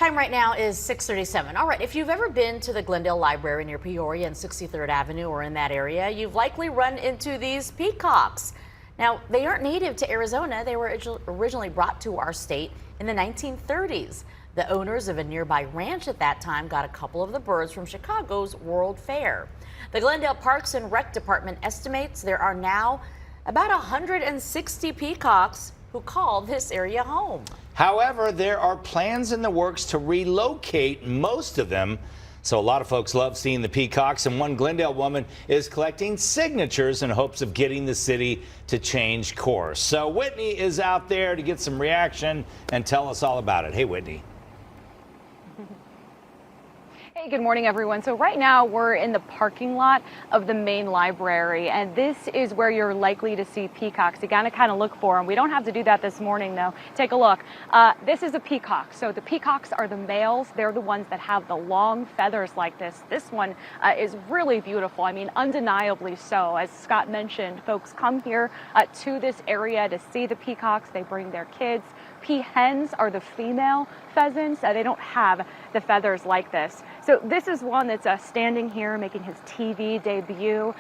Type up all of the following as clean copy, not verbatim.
Time right now is 6:37. All right, if you've ever been to the Glendale Library near Peoria and 63rd Avenue or in that area, you've likely run into these peacocks. Now, they aren't native to Arizona. They were originally brought to our state in the 1930s. The owners of a nearby ranch at that time got a couple of the birds from Chicago's World Fair. The Glendale Parks and Rec Department estimates there are now about 160 peacocks who call this area home. However, there are plans in the works to relocate most of them. So a lot of folks love seeing the peacocks, and one Glendale woman is collecting signatures in hopes of getting the city to change course. So Whitney is out there to get some reaction and tell us all about it. Hey, Whitney. Hey, good morning, everyone. So right now we're in the parking lot of the main library, and this is where you're likely to see peacocks. You gotta kind of look for them. We don't have to do that this morning, though. Take a look. This is a peacock. So the peacocks are the males. They're the ones that have the long feathers like this. This one is really beautiful. I mean, undeniably so. As Scott mentioned, folks come here to this area to see the peacocks. They bring their kids. Peahens are the female pheasants. They don't have the feathers like this. So this is one that's standing here making his TV debut.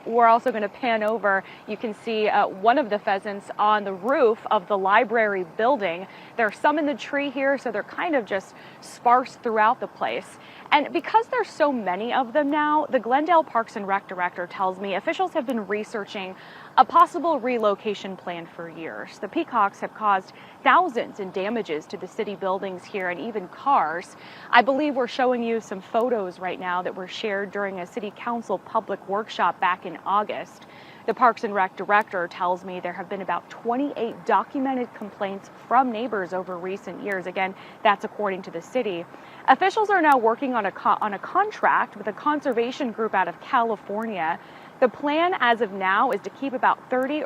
We're also going to pan over. You can see one of the pheasants on the roof of the library building. There are some in the tree here, so they're kind of just sparse throughout the place. And because there's so many of them now, the Glendale Parks and Rec director tells me officials have been researching a possible relocation plan for years. The peacocks have caused thousands in damages to the city buildings here and even cars. I believe we're showing you some photos right now that were shared during a city council public workshop back in August. The Parks and Rec director tells me there have been about 28 documented complaints from neighbors over recent years. Again, that's according to the city. Officials are now working on a contract with a conservation group out of California. The plan as of now is to keep about 30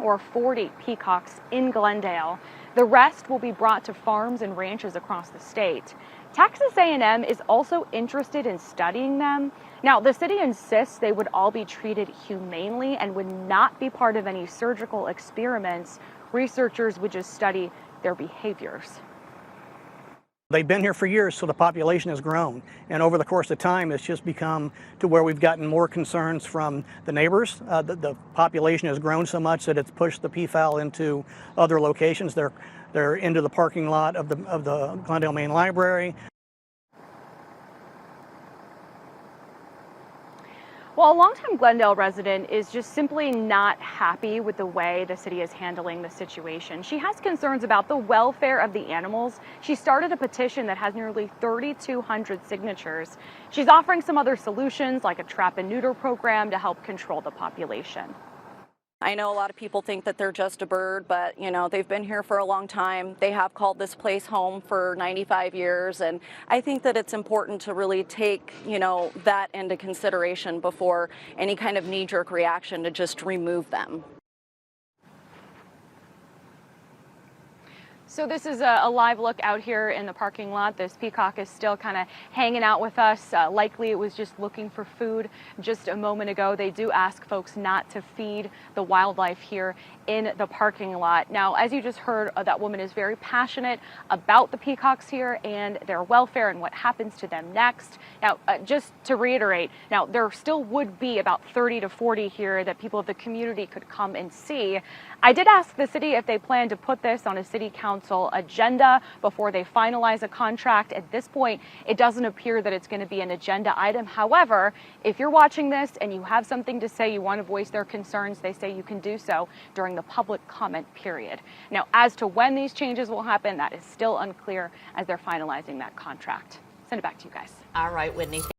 or 40 peacocks in Glendale. The rest will be brought to farms and ranches across the state. Texas A&M is also interested in studying them. Now, the city insists they would all be treated humanely and would not be part of any surgical experiments. Researchers would just study their behaviors. They've been here for years, so the population has grown. And over the course of time, it's just become to where we've gotten more concerns from the neighbors. The population has grown so much that it's pushed the peafowl into other locations. They're into the parking lot of the Glendale Main Library. Well, a longtime Glendale resident is just simply not happy with the way the city is handling the situation. She has concerns about the welfare of the animals. She started a petition that has nearly 3,200 signatures. She's offering some other solutions like a trap and neuter program to help control the population. I know a lot of people think that they're just a bird, but they've been here for a long time. They have called this place home for 95 years, and I think that it's important to really take, that into consideration before any kind of knee-jerk reaction to just remove them. So this is a live look out here in the parking lot. This peacock is still kind of hanging out with us. Likely it was just looking for food just a moment ago. They do ask folks not to feed the wildlife here in the parking lot. Now, as you just heard, that woman is very passionate about the peacocks here and their welfare and what happens to them next. Now, just to reiterate, now there still would be about 30 to 40 here that people of the community could come and see. I did ask the city if they plan to put this on a city council agenda before they finalize a contract. At this point, it doesn't appear that it's going to be an agenda item. However, if you're watching this and you have something to say, you want to voice their concerns, they say you can do so during the public comment period. Now, as to when these changes will happen, that is still unclear as they're finalizing that contract. Send it back to you guys. All right, Whitney.